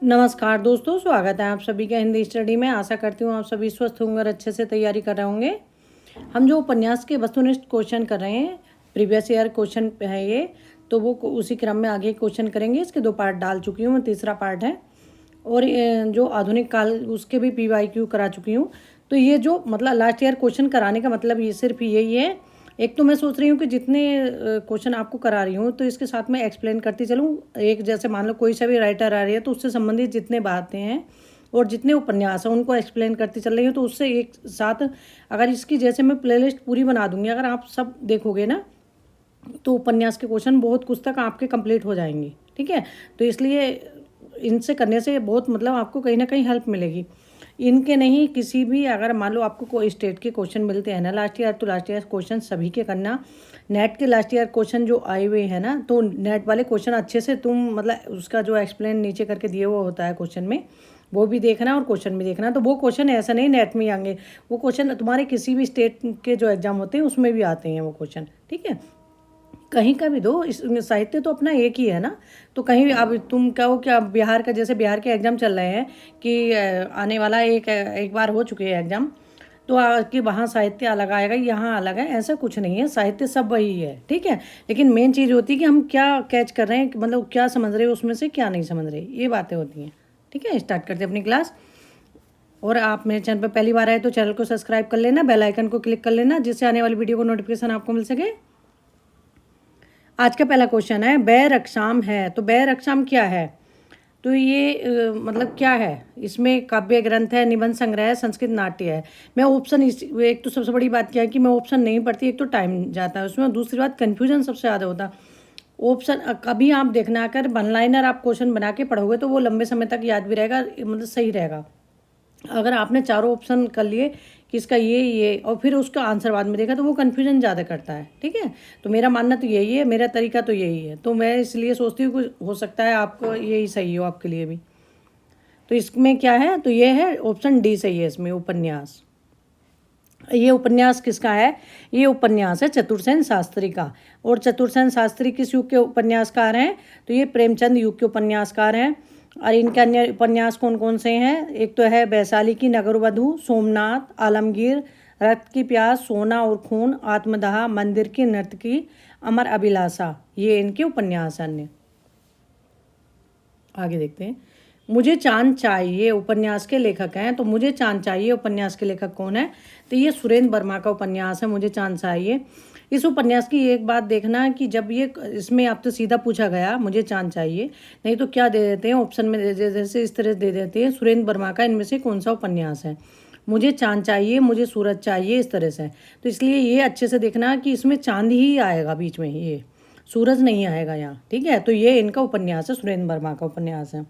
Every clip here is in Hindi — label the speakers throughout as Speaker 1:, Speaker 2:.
Speaker 1: नमस्कार दोस्तों, स्वागत है आप सभी का हिंदी स्टडी में। आशा करती हूँ आप सभी स्वस्थ होंगे और अच्छे से तैयारी कर रहे होंगे। हम जो उपन्यास के वस्तुनिष्ठ क्वेश्चन कर रहे हैं, प्रीवियस ईयर क्वेश्चन है ये, तो वो उसी क्रम में आगे क्वेश्चन करेंगे। इसके 2 पार्ट डाल चुकी हूँ मैं, तीसरा पार्ट है। और जो आधुनिक काल उसके भी PYQ करा चुकी हूँ। तो ये जो मतलब लास्ट ईयर क्वेश्चन कराने का मतलब ये सिर्फ यही है। एक तो मैं सोच रही हूँ कि जितने क्वेश्चन आपको करा रही हूँ तो इसके साथ में एक्सप्लेन करती चलूँ। एक जैसे मान लो कोई सा भी राइटर आ रही है तो उससे संबंधित जितने बातें हैं और जितने उपन्यास हैं उनको एक्सप्लेन करती चल रही हूँ। तो उससे एक साथ अगर इसकी जैसे मैं प्लेलिस्ट पूरी बना दूँगी, अगर आप सब देखोगे ना, तो उपन्यास के क्वेश्चन बहुत कुछ तक आपके कंप्लीट हो जाएंगे। ठीक है, तो इसलिए इनसे करने से बहुत मतलब आपको कहीं ना कहीं हेल्प मिलेगी। इनके नहीं, किसी भी अगर मान लो आपको कोई स्टेट के क्वेश्चन मिलते हैं ना लास्ट ईयर, तो लास्ट ईयर क्वेश्चन सभी के करना। नेट के लास्ट ईयर क्वेश्चन जो आए हुए हैं ना, तो नेट वाले क्वेश्चन अच्छे से तुम मतलब उसका जो एक्सप्लेन नीचे करके दिए हुआ होता है क्वेश्चन में, वो भी देखना और क्वेश्चन भी देखना। तो वो क्वेश्चन ऐसा नहीं नेट में ही आएंगे, वो क्वेश्चन तुम्हारे किसी भी स्टेट के जो एग्जाम होते हैं उसमें भी आते हैं वो क्वेश्चन। ठीक है, कहीं का भी दो, इस साहित्य तो अपना एक ही है ना। तो कहीं भी अब तुम कहो कि अब बिहार का, जैसे बिहार के एग्जाम चल रहे हैं कि आने वाला एक बार हो चुके हैं एग्जाम, तो कि वहाँ साहित्य अलग आएगा, यहाँ अलग है, ऐसा कुछ नहीं है। साहित्य सब वही है। ठीक है, लेकिन मेन चीज़ होती है कि हम क्या कैच कर रहे हैं, मतलब क्या समझ रहे हैं उसमें से, क्या नहीं समझ रहे, ये बातें होती हैं। ठीक है, स्टार्ट करते हैं अपनी क्लास। और आप मेरे चैनल पर पहली बार आए तो चैनल को सब्सक्राइब कर लेना, बेल आइकन को क्लिक कर लेना, जिससे आने वाली वीडियो को नोटिफिकेशन आपको मिल सके। आज का पहला क्वेश्चन है, बै रक्षाम है। तो बै रक्षाम क्या है? तो ये मतलब क्या है? इसमें काव्य ग्रंथ है, निबंध संग्रह है, संस्कृत नाट्य है। मैं ऑप्शन एक तो सबसे बड़ी बात क्या है कि मैं ऑप्शन नहीं पढ़ती। एक तो टाइम जाता है उसमें, दूसरी बात कन्फ्यूजन सबसे ज़्यादा होता। ऑप्शन कभी आप देखना, अगर वन लाइनर आप क्वेश्चन बना के पढ़ोगे तो वो लंबे समय तक याद भी रहेगा, मतलब सही रहेगा। अगर आपने चारों ऑप्शन कर लिए कि इसका ये और फिर उसका आंसर बाद में देखा, तो वो कन्फ्यूजन ज़्यादा करता है। ठीक है, तो मेरा मानना तो यही है, मेरा तरीका तो यही है। तो मैं इसलिए सोचती हूँ कि हो सकता है आपको यही सही हो, आपके लिए भी। तो इसमें क्या है, तो ये है ऑप्शन डी सही है इसमें, उपन्यास। ये उपन्यास किसका है? ये उपन्यास है चतुरसेन शास्त्री का। और चतुरसेन शास्त्री किस युग के उपन्यासकार हैं? तो ये प्रेमचंद युग के उपन्यासकार हैं। और इनके अन्य उपन्यास कौन कौन से हैं? एक तो है वैशाली की नगरवधु, सोमनाथ, आलमगीर, रक्त की प्यास, सोना और खून, आत्मदाह, मंदिर की नर्तकी, अमर अभिलाषा, ये इनके उपन्यास हैं अन्य। आगे देखते हैं। मुझे चांद चाहिए उपन्यास के लेखक हैं। तो मुझे चांद चाहिए उपन्यास के लेखक कौन है? तो ये सुरेंद्र वर्मा का उपन्यास है, मुझे चांद चाहिए। इस उपन्यास की एक बात देखना कि जब ये इसमें आपसे सीधा पूछा गया मुझे चांद चाहिए, नहीं तो क्या दे देते हैं ऑप्शन में, जैसे इस तरह दे देते हैं, सुरेंद्र वर्मा का इनमें से कौन सा उपन्यास है। मुझे चांद चाहिए, मुझे सूरज चाहिए, इस तरह से। तो इसलिए ये अच्छे से देखना कि इसमें चांद ही आएगा बीच में, ये सूरज नहीं आएगा यहाँ। ठीक है, तो ये इनका उपन्यास है, सुरेंद्र वर्मा का उपन्यास है।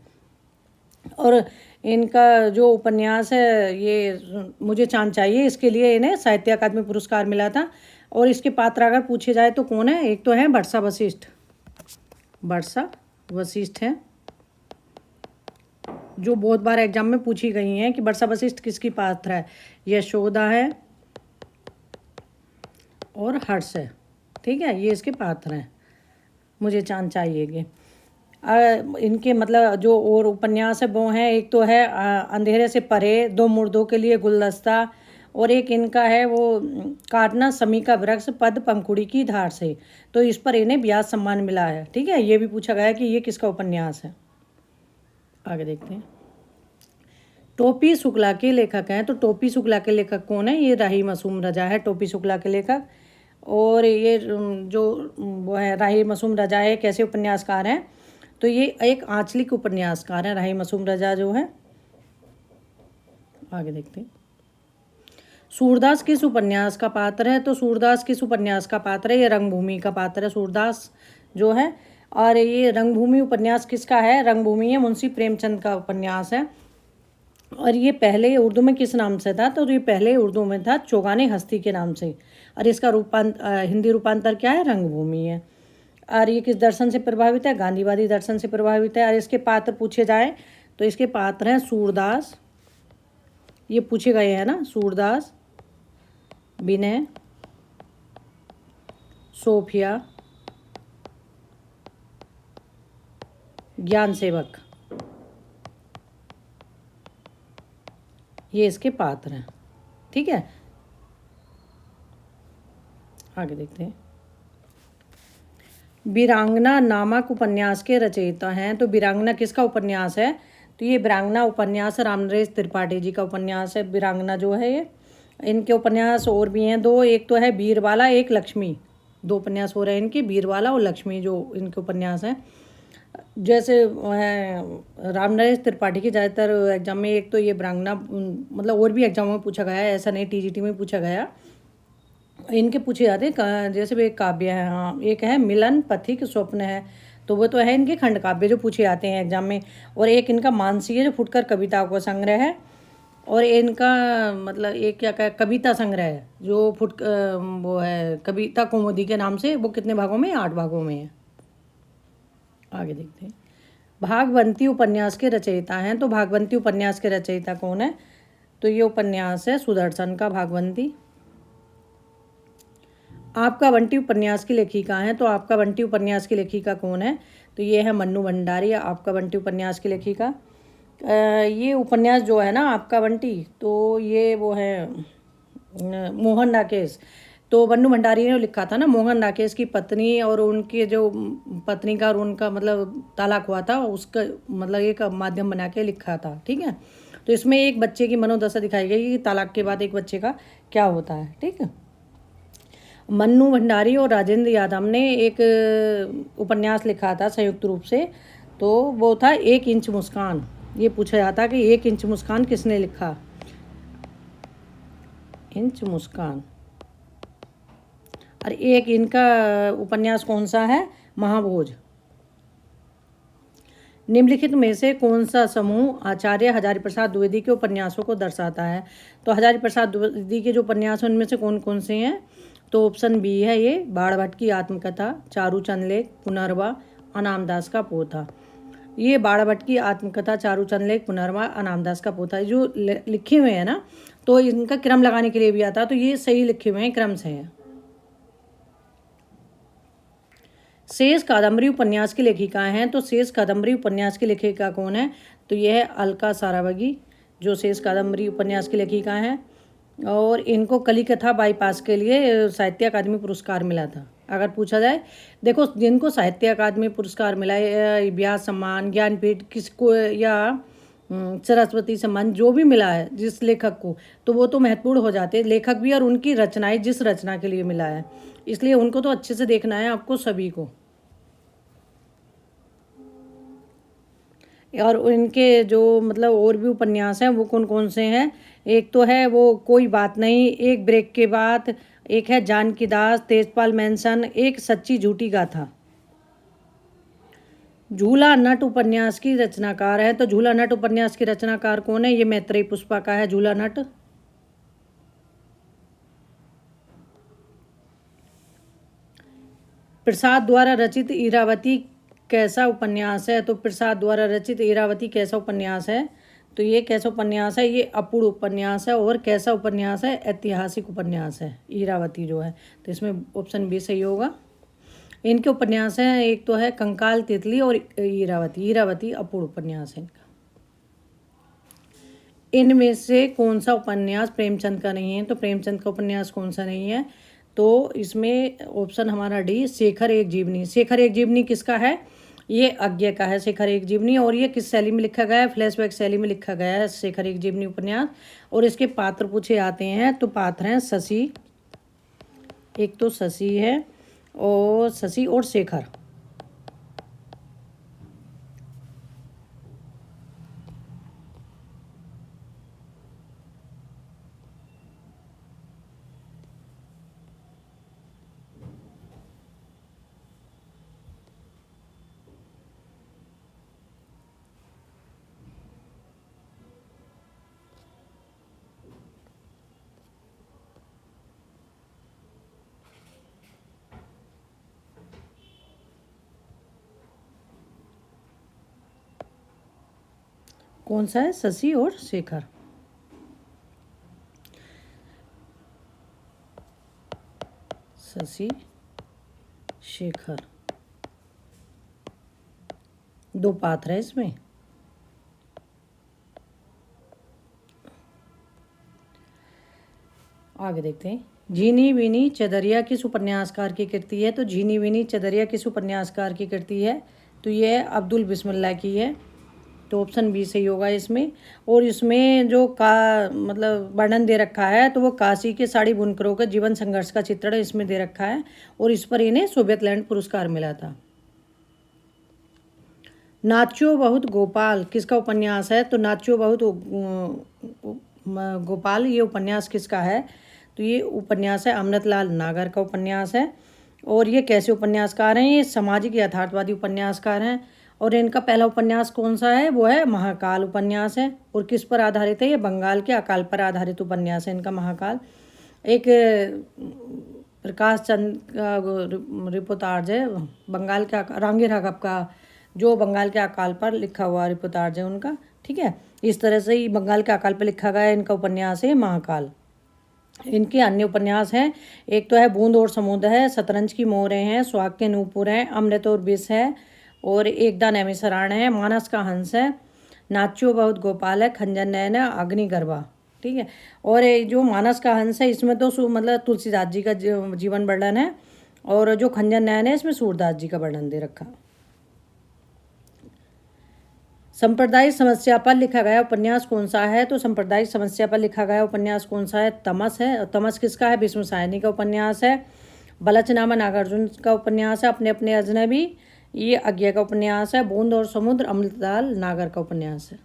Speaker 1: और इनका जो उपन्यास है ये मुझे चांद चाहिए, इसके लिए इन्हें साहित्य अकादमी पुरस्कार मिला था। और इसके पात्र अगर पूछे जाए तो कौन है? एक तो है वर्षा वशिष्ठ। वर्षा वशिष्ठ है, जो बहुत बार एग्जाम में पूछी गई हैं कि वर्षा वशिष्ठ किसकी पात्र है। यशोदा है और हर्ष है। ठीक है, ये इसके पात्र हैं मुझे चांद चाहिए। इनके मतलब जो और उपन्यास है वो हैं, एक तो है अंधेरे से परे, दो मुर्दों के लिए गुलदस्ता, और एक इनका है वो काटना समी का वृक्ष, पद पंखुड़ी की धार से। तो इस पर इन्हें व्यास सम्मान मिला है। ठीक है, ये भी पूछा गया है कि ये किसका उपन्यास है। आगे देखते हैं। टोपी शुक्ला के लेखक हैं। तो टोपी शुक्ला के लेखक कौन है? ये राही मासूम रजा है टोपी शुक्ला के लेखक। और ये जो वो है राही मासूम रजा है, कैसे उपन्यासकार हैं? तो ये एक आंचलिक उपन्यासकार हैं राही मासूम रजा जो है। आगे देखते हैं। सूरदास किस उपन्यास का पात्र है? तो सूरदास किस उपन्यास का पात्र है? ये रंगभूमि का पात्र है सूरदास जो है। और ये रंगभूमि उपन्यास किसका है? रंगभूमि है मुंशी प्रेमचंद का उपन्यास है। और ये पहले उर्दू में किस नाम से था? तो ये पहले उर्दू में था चौगाने हस्ती के नाम से। और इसका हिंदी रूपांतर क्या है? रंगभूमि है। और ये किस दर्शन से प्रभावित है? गांधीवादी दर्शन से प्रभावित है। और इसके पात्र पूछे जाए तो इसके पात्र हैं सूरदास, ये पूछे गए हैं ना, सूरदास, विनय, सोफिया, ज्ञान सेवक। ये इसके पात्र हैं। ठीक है, आगे देखते हैं। वीरांगना नामक उपन्यास के रचयिता हैं। तो वीरांगना किसका उपन्यास है? तो ये वीरांगना उपन्यास रामनरेश त्रिपाठी जी का उपन्यास है। वीरांगना जो है ये, इनके उपन्यास और भी हैं दो, एक तो है बीरबाला, एक लक्ष्मी। दो उपन्यास हो रहे हैं इनके, बीरबाला और लक्ष्मी, जो इनके उपन्यास हैं। जैसे रामनरेश त्रिपाठी के ज़्यादातर एग्जाम में एक तो ये वीरांगना, मतलब और भी एग्जामों में पूछा गया है, ऐसा नहीं टीजीटी में पूछा गया। इनके पूछे जाते हैं, जैसे भी एक काव्य है, हाँ एक है मिलन पथिक स्वप्न है, तो वो तो है इनके खंड काव्य जो पूछे जाते हैं एग्जाम में। और एक इनका मानसी है जो फुटकर कविताओं का संग्रह है। और इनका मतलब एक क्या कह कविता संग्रह है जो वो है कविता कौमुदी के नाम से। वो कितने भागों में? 8 भागों में है। आगे देखते हैं। भागवंती उपन्यास के रचयिता हैं। तो भागवंती उपन्यास के रचयिता कौन है? तो ये उपन्यास है सुदर्शन का भागवंती। आपका बंटी उपन्यास की लेखिका हैं। तो आपका बंटी उपन्यास की लेखिका कौन है? तो ये है मन्नू भंडारी, आपका बंटी उपन्यास की लेखिका। ये उपन्यास जो है ना आपका बंटी, तो ये वो है मोहन राकेश। तो मन्नू भंडारी ने लिखा था ना, मोहन राकेश की पत्नी और उनके जो पत्नी का और उनका मतलब तलाक हुआ था, उसका मतलब एक माध्यम बना के लिखा था। ठीक है, तो इसमें एक बच्चे की मनोदशा दिखाई गई कि तलाक के बाद एक बच्चे का क्या होता है। ठीक है, मन्नू भंडारी और राजेंद्र यादव ने एक उपन्यास लिखा था संयुक्त रूप से, तो वो था 1 इंच मुस्कान। ये पूछा जाता कि 1 इंच मुस्कान किसने लिखा? इंच मुस्कान। और एक इनका उपन्यास कौन सा है? महाभोज। निम्नलिखित में से कौन सा समूह आचार्य हजारी प्रसाद द्विवेदी के उपन्यासों को दर्शाता है? तो हजारी प्रसाद द्विवेदी के जो उपन्यास हैं उनमें से कौन कौन से हैं? तो ऑप्शन बी है ये, बाणभट्ट की आत्मकथा, चारूचंद लेख, पुनर्वा, अनामदास का पोथा। ये बाणभट्ट की आत्मकथा, चारूचंद लेख, पुनर्वा, अनामदास का पोथा जो लिखे हुए हैं ना, तो इनका क्रम लगाने के लिए भी आता, तो ये सही लिखे हुए हैं, क्रम से हैं। शेष कादम्बरी उपन्यास की लेखिका हैं। तो शेष कादम्बरी उपन्यास की लेखिका कौन है? तो यह है अलका साराभागी, जो शेष कादम्बरी उपन्यास की लेखिका हैं। और इनको कलिकथा बाईपास के लिए साहित्य अकादमी पुरस्कार मिला था। अगर पूछा जाए, देखो जिनको साहित्य अकादमी पुरस्कार मिला है, व्यास सम्मान, ज्ञानपीठ किसको, या सरस्वती सम्मान, जो भी मिला है जिस लेखक को, तो वो तो महत्वपूर्ण हो जाते हैं, लेखक भी और उनकी रचनाएं जिस रचना के लिए मिला है, इसलिए उनको तो अच्छे से देखना है आपको सभी को। और उनके जो मतलब और भी उपन्यास हैं वो कौन कौन से हैं? एक तो है वो कोई बात नहीं, एक ब्रेक के बाद, एक है जानकी दास, तेजपाल मैंसन, एक सच्ची झूठी गाथा। झूला नट उपन्यास की रचनाकार है। तो झूला नट उपन्यास की रचनाकार कौन है? ये मैत्रेयी पुष्पा का है झूला नट। प्रसाद द्वारा रचित इरावती कैसा उपन्यास है? तो प्रसाद द्वारा रचित इरावती कैसा उपन्यास है? तो ये कैसा उपन्यास है? ये अपूर्ण उपन्यास है। और कैसा उपन्यास है? ऐतिहासिक उपन्यास है इरावती जो है। तो इसमें ऑप्शन बी सही होगा। इनके उपन्यास हैं, एक तो है कंकाल तितली और इरावती। इरावती अपूर्ण उपन्यास है इनका। इनमें से कौन सा उपन्यास प्रेमचंद का नहीं है? तो प्रेमचंद का उपन्यास कौन सा नहीं है? तो इसमें ऑप्शन हमारा डी, शेखर एक जीवनी। शेखर एक जीवनी किसका है? ये अज्ञे का है शेखर एक जीवनी। और ये किस शैली में लिखा गया है? फ्लैशबैक शैली में लिखा गया है शेखर एक जीवनी उपन्यास। और इसके पात्र पूछे आते हैं, तो पात्र हैं शशि, एक तो शशि है, और शशि और शेखर। कौन सा है? शशि और शेखर। शशि शेखर, दो पात्र है इसमें। आगे देखते हैं। झीनी वीनी चदरिया किस उपन्यासकार की कृति है? तो झीनी वीनी चदरिया किस उपन्यासकार की कृति है? तो ये अब्दुल बिस्मिल्लाह की है। तो ऑप्शन बी सही होगा इसमें। और इसमें जो मतलब वर्णन दे रखा है तो वो काशी के साड़ी बुनकरों के जीवन संघर्ष का चित्रण इसमें दे रखा है और इस पर इन्हें सोवियत लैंड पुरस्कार मिला था। नाच्यो बहुत गोपाल किसका उपन्यास है? तो नाच्यो बहुत गोपाल ये उपन्यास किसका है? तो ये उपन्यास है अमृतलाल नागर का उपन्यास है। और ये कैसे उपन्यासकार हैं? ये सामाजिक यथार्थवादी उपन्यासकार हैं। और इनका पहला उपन्यास कौन सा है? वो है महाकाल उपन्यास है। और किस पर आधारित है? ये बंगाल के अकाल पर आधारित उपन्यास है इनका महाकाल। एक प्रकाश चंद का रिपोर्टाज है बंगाल के रांगी राघव का, जो बंगाल के अकाल पर लिखा हुआ रिपोर्टाज है उनका। ठीक है, इस तरह से ही बंगाल के अकाल पर लिखा गया इनका उपन्यास है महाकाल। इनके अन्य उपन्यास हैं, एक तो है बूंद और समुद्र है, शतरंज की मोहरें हैं, सुहाग के नूपुर हैं, अमृत और विष है, और एक दा नैमिषारण्य है, मानस का हंस है, नाच्यो बहुत गोपाल है, खंजर नयन है, अग्निगर्भा। ठीक है, और ये जो मानस का हंस है इसमें तो मतलब तुलसीदास जी का जीवन वर्णन है, और जो खंजर नयन है इसमें सूरदास जी का वर्णन दे रखा। सांप्रदायिक समस्या पर लिखा गया उपन्यास कौन सा है? तो सांप्रदायिक समस्या पर लिखा गया उपन्यास कौन सा है? तमस है। तमस किसका है? भीष्म सायनी का उपन्यास है। बलचनामा नागार्जुन का उपन्यास है। अपने अपने अजनबी ये अज्ञा का उपन्यास है। बूंद और समुद्र अमृतलाल नागर का उपन्यास है।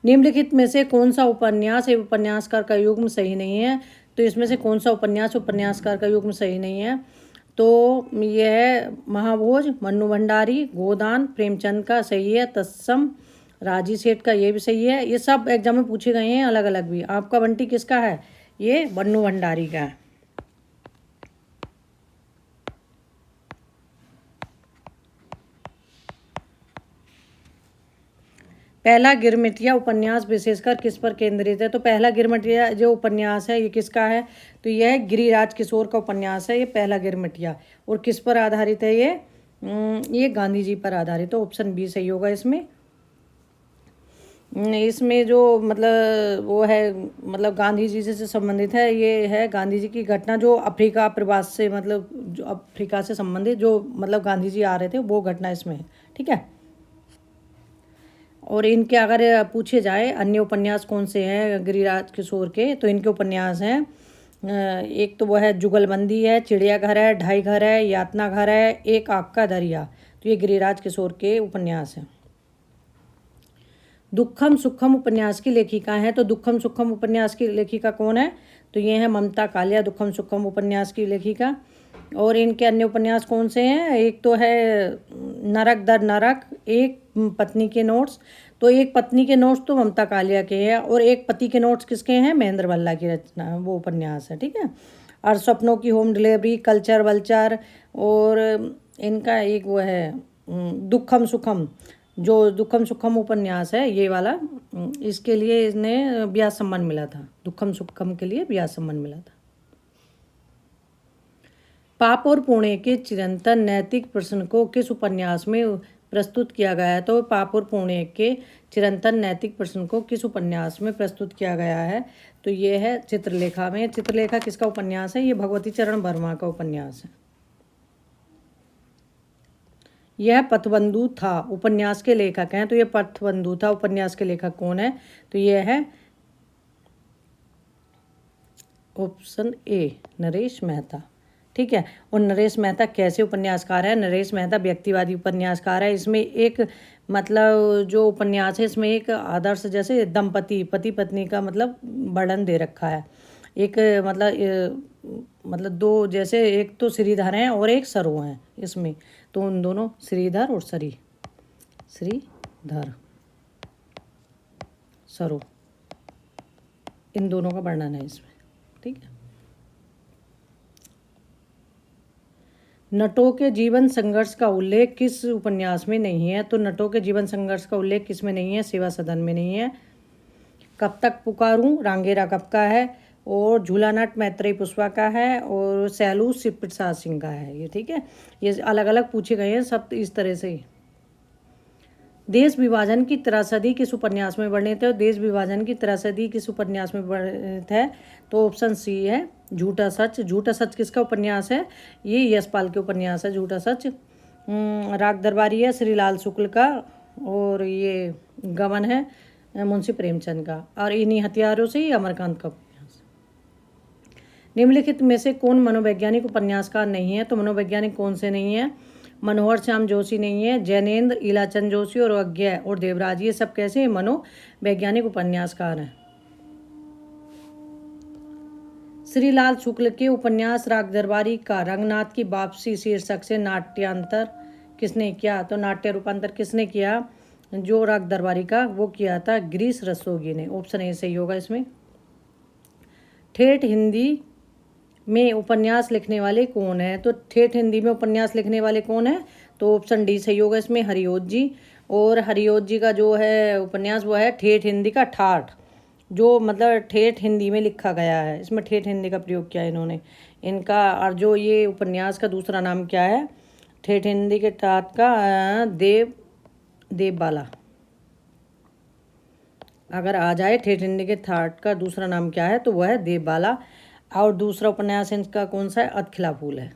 Speaker 1: निम्नलिखित में से कौन सा उपन्यास एवं उपन्यासकार का युग्म सही नहीं है? तो इसमें से कौन सा उपन्यासकार का युग्म सही नहीं है? तो यह है महाभोज, मन्नू भंडारी, गोदान प्रेमचंद का सही है। तत्सम राजी सेठ का ये भी सही है। ये सब एग्जाम में पूछे गए हैं अलग अलग भी। आपका बंटी किसका है? ये मन्नू भंडारी का है। पहला गिरमिटिया उपन्यास विशेषकर किस पर केंद्रित है? तो पहला गिरमिटिया जो उपन्यास है ये किसका है? तो यह गिरिराज किशोर का उपन्यास है ये पहला गिरमिटिया। और किस पर आधारित है ये गांधी जी पर आधारित है। ऑप्शन बी सही होगा इसमें। इसमें जो मतलब वो है मतलब गांधी जी से संबंधित है, ये है गांधी जी की घटना जो अफ्रीका प्रवास से मतलब जो अफ्रीका से संबंधित जो मतलब गांधी जी आ रहे थे वो घटना इसमें है। ठीक है, और इनके अगर पूछे जाए अन्य उपन्यास कौन से हैं गिरिराज किशोर के, तो इनके उपन्यास हैं एक तो वो है जुगलबंदी है, चिड़ियाघर है, ढाई घर है, यातना घर है, एक आग का दरिया। तो ये गिरिराज किशोर के उपन्यास हैं। दुखम सुखम उपन्यास की लेखिका है। तो दुखम सुखम उपन्यास की लेखिका कौन है? तो ये है ममता कालिया, दुखम सुखम उपन्यास की लेखिका। और इनके अन्य उपन्यास कौन से हैं? एक तो है नरक दर नरक, एक पत्नी के नोट्स। तो एक पत्नी के नोट्स तो ममता कालिया के हैं, और एक पति के नोट्स किसके हैं? महेंद्र भल्ला की रचना वो उपन्यास है। ठीक है, और सपनों की होम डिलीवरी, कल्चर वल्चर, और इनका एक वो है दुखम सुखम। जो दुखम सुखम उपन्यास है ये वाला, इसके लिए इसने व्यास सम्मान मिला था। दुखम सुखम के लिए व्यास सम्मान मिला था। पाप और पुण्य के चिरंतन नैतिक प्रश्न को किस उपन्यास में प्रस्तुत किया गया है? तो पाप और पुण्य के चिरंतन नैतिक प्रश्न को किस उपन्यास में प्रस्तुत किया गया है? तो ये है चित्रलेखा में। चित्रलेखा किसका उपन्यास है? ये भगवती चरण वर्मा का उपन्यास है। यह पथबंधु था उपन्यास के लेखक हैं। तो यह पथबंधु था उपन्यास के लेखक कौन है? तो यह है ऑप्शन ए नरेश मेहता। ठीक है, और नरेश मेहता कैसे उपन्यासकार है? नरेश मेहता व्यक्तिवादी उपन्यासकार है। इसमें एक मतलब जो उपन्यास है इसमें एक आदर्श जैसे दंपति पति पत्नी का मतलब वर्णन दे रखा है। एक मतलब दो जैसे एक तो श्रीधर हैं और एक सरो हैं इसमें, तो उन दोनों श्रीधर और श्रीधर सरो इन दोनों का वर्णन है इसमें। ठीक है, नटों के जीवन संघर्ष का उल्लेख किस उपन्यास में नहीं है? तो नटों के जीवन संघर्ष का उल्लेख किस में नहीं है? सेवा सदन में नहीं है। कब तक पुकारूं रांगे राघव का है, और झूला नट मैत्रेयी पुष्पा का है, और सैलू शिव प्रसाद सिंह का है ये। ठीक है, ये अलग अलग पूछे गए हैं सब इस तरह से। देश विभाजन की त्रासदी किस उपन्यास में वर्णित है? देश विभाजन की त्रासदी किस उपन्यास में वर्णित है? तो ऑप्शन सी है झूठा सच। झूठा सच किसका उपन्यास है? ये यशपाल के उपन्यास है झूठा सच। राग दरबारी है श्रीलाल शुक्ल का, और ये गमन है मुंशी प्रेमचंद का, और इन्हीं हथियारों से ही अमरकांत का उपन्यास। निम्नलिखित में से कौन मनोवैज्ञानिक उपन्यासकार नहीं है? तो मनोवैज्ञानिक कौन से नहीं है? मनोहर श्याम जोशी नहीं है, जैनेन्द्र, इलाचंद जोशी और अज्ञय और देवराज, ये सब कैसे मनोवैज्ञानिक उपन्यासकार हैं। श्रीलाल शुक्ल के उपन्यास राग दरबारी का रंगनाथ की वापसी शीर्षक से नाट्यांतर किसने किया? तो नाट्य रूपांतर किसने किया? जो राग दरबारी का वो किया था गिरीश रस्तोगी ने। ऑप्शन ए सही होगा इसमें। ठेठ हिंदी में उपन्यास लिखने वाले कौन है? तो ठेठ हिंदी में उपन्यास लिखने वाले कौन है? तो ऑप्शन डी सही होगा इसमें, हरिओत जी। और हरिओत जी का जो है उपन्यास वो है ठेठ हिंदी का ठाठ, जो मतलब ठेठ हिंदी में लिखा गया है। इसमें ठेठ हिंदी का प्रयोग किया है इन्होंने इनका। और जो ये उपन्यास का दूसरा नाम क्या है ठेठ हिंदी के ठाठ का? देवबाला। अगर आ जाए ठेठ हिंदी के ठाठ का दूसरा नाम क्या है तो वह है देवबाला। और दूसरा उपन्यास इनका कौन सा है? अधखिला फूल है।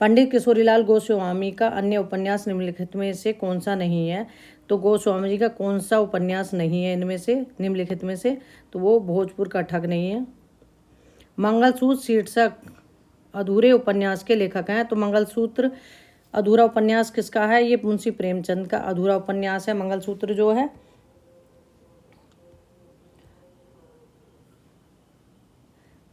Speaker 1: पंडित किशोरीलाल गोस्वामी का अन्य उपन्यास निम्नलिखित में से कौन सा नहीं है? तो गोस्वामी जी का कौन सा उपन्यास नहीं है इनमें से निम्नलिखित में से? तो वो भोजपुर का ठग नहीं है। मंगलसूत्र शीर्षक अधूरे उपन्यास के लेखक हैं। तो मंगलसूत्र अधूरा उपन्यास किसका है? ये मुंशी प्रेमचंद का अधूरा उपन्यास है मंगलसूत्र जो है।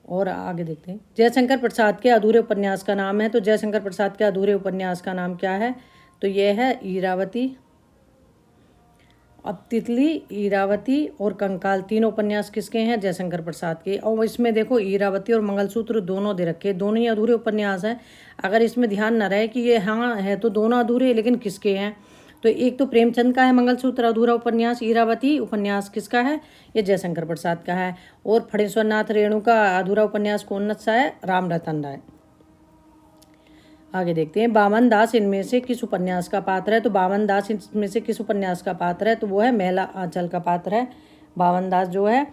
Speaker 1: और आगे देखते हैं। जयशंकर प्रसाद के अधूरे उपन्यास का नाम है। तो जयशंकर प्रसाद के अधूरे उपन्यास का नाम क्या है? तो यह है ईरावती। अब तितली, ईरावती और कंकाल तीनों उपन्यास किसके हैं? जयशंकर प्रसाद के। और इसमें देखो ईरावती और मंगलसूत्र दोनों दे रखे, दोनों ही अधूरे उपन्यास हैं। अगर इसमें ध्यान न रहे कि ये हाँ है तो दोनों अधूरे, लेकिन किसके हैं? तो एक तो प्रेमचंद का है मंगलसूत्र अधूरा उपन्यास, ईरावती उपन्यास किसका है? ये जयशंकर प्रसाद का है। और फणेश्वर नाथ रेणु का अधूरा उपन्यास कौन सा है? राम रतन राय। आगे देखते हैं। बामन दास इनमें से किस उपन्यास का पात्र है? तो बामन दास इनमें से किस उपन्यास का पात्र है? तो वो है मैला आंचल का पात्र है बामन दास जो है।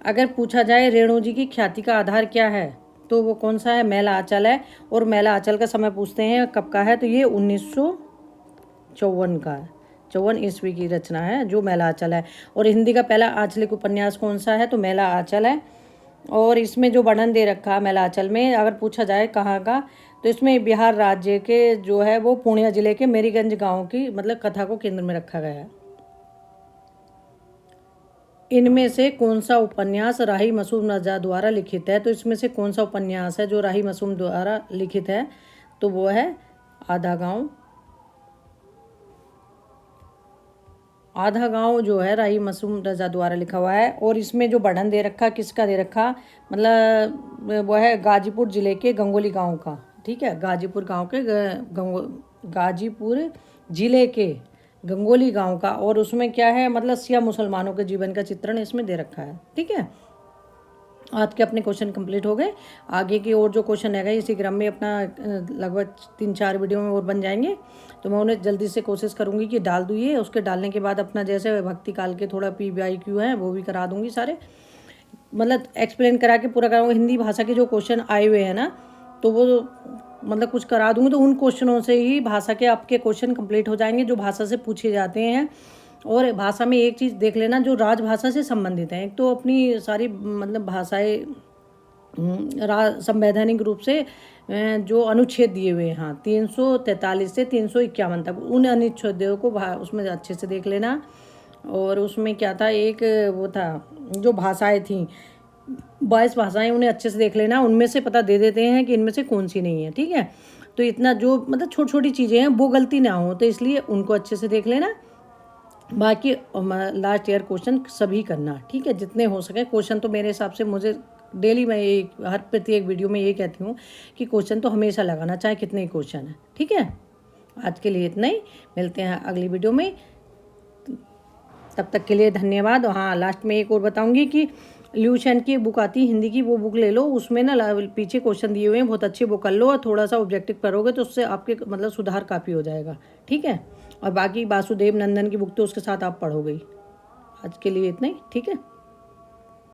Speaker 1: अगर पूछा जाए रेणु जी की ख्याति का आधार क्या है तो वो कौन सा है? मैला आंचल है। और मैला आंचल का समय पूछते हैं कब का है? तो ये 1954 का है। 54 ईस्वी की रचना है जो मैला आंचल है। और हिंदी का पहला आंचलिक उपन्यास कौन सा है? तो मैला आंचल है। और इसमें जो वर्णन दे रखा है मैला आंचल में, अगर पूछा जाए कहाँ का, तो इसमें बिहार राज्य के जो है वो पूर्णिया जिले के मेरीगंज गांव की मतलब कथा को केंद्र में रखा गया है। इनमें से कौन सा उपन्यास राही मासूम रजा द्वारा लिखित है? तो इसमें से कौन सा उपन्यास है जो राही मासूम द्वारा लिखित है? तो वो है आधा गांव। आधा गांव जो है राही मासूम रजा द्वारा लिखा हुआ है। और इसमें जो वर्णन दे रखा किसका दे रखा, मतलब वह है गाजीपुर जिले के गंगोली गांव का। ठीक है, गाजीपुर गांव के गाजीपुर जिले के गंगोली गांव का। और उसमें क्या है, मतलब सिया मुसलमानों के जीवन का चित्रण इसमें दे रखा है। ठीक है, आज के अपने क्वेश्चन कंप्लीट हो गए। आगे की और जो क्वेश्चन है इसी क्रम में अपना लगभग 3-4 वीडियो में और बन जाएंगे, तो मैं उन्हें जल्दी से कोशिश करूंगी कि डाल दूँ ये। उसके डालने के बाद अपना जैसे भक्ति काल के थोड़ा PYQ है वो भी करा दूंगी सारे, मतलब एक्सप्लेन करा के पूरा कराऊंगी। हिंदी भाषा के जो क्वेश्चन आए हुए हैं ना तो वो मतलब कुछ करा दूंगी, तो उन क्वेश्चनों से ही भाषा के आपके क्वेश्चन कंप्लीट हो जाएंगे जो भाषा से पूछे जाते हैं। और भाषा में एक चीज़ देख लेना जो राजभाषा से संबंधित है। एक तो अपनी सारी मतलब भाषाएं संवैधानिक रूप से जो अनुच्छेद दिए हुए हैं, हाँ 343 से 351 तक, उन अनुच्छेदों को उसमें अच्छे से देख लेना। और उसमें क्या था, एक वो था जो भाषाएं थी 22 भाषाएं, उन्हें अच्छे से देख लेना। उनमें से पता दे देते हैं कि इनमें से कौन सी नहीं है। ठीक है, तो इतना जो मतलब छोटी छोटी चीज़ें हैं वो गलती ना हो, तो इसलिए उनको अच्छे से देख लेना। बाकी लास्ट ईयर क्वेश्चन सभी करना। ठीक है, जितने हो सके क्वेश्चन। तो मेरे हिसाब से मुझे डेली मैं हर प्रत्येक वीडियो में ये कहती हूँ कि क्वेश्चन तो हमेशा लगाना, चाहे कितने ही क्वेश्चन है। ठीक है, आज के लिए इतना ही, मिलते हैं अगली वीडियो में। तब तक के लिए धन्यवाद। हाँ, लास्ट में एक और बताऊंगी कि ल्यूशन की बुक आती है हिंदी की, वो बुक ले लो। उसमें ना पीछे क्वेश्चन दिए हुए हैं, बहुत अच्छे वो कर लो और थोड़ा सा ऑब्जेक्टिव करोगे तो उससे आपके मतलब सुधार काफ़ी हो जाएगा। ठीक है, और बाकी वासुदेव नंदन की बुक तो उसके साथ आप पढ़ोगे ही। आज के लिए इतना ही, ठीक है।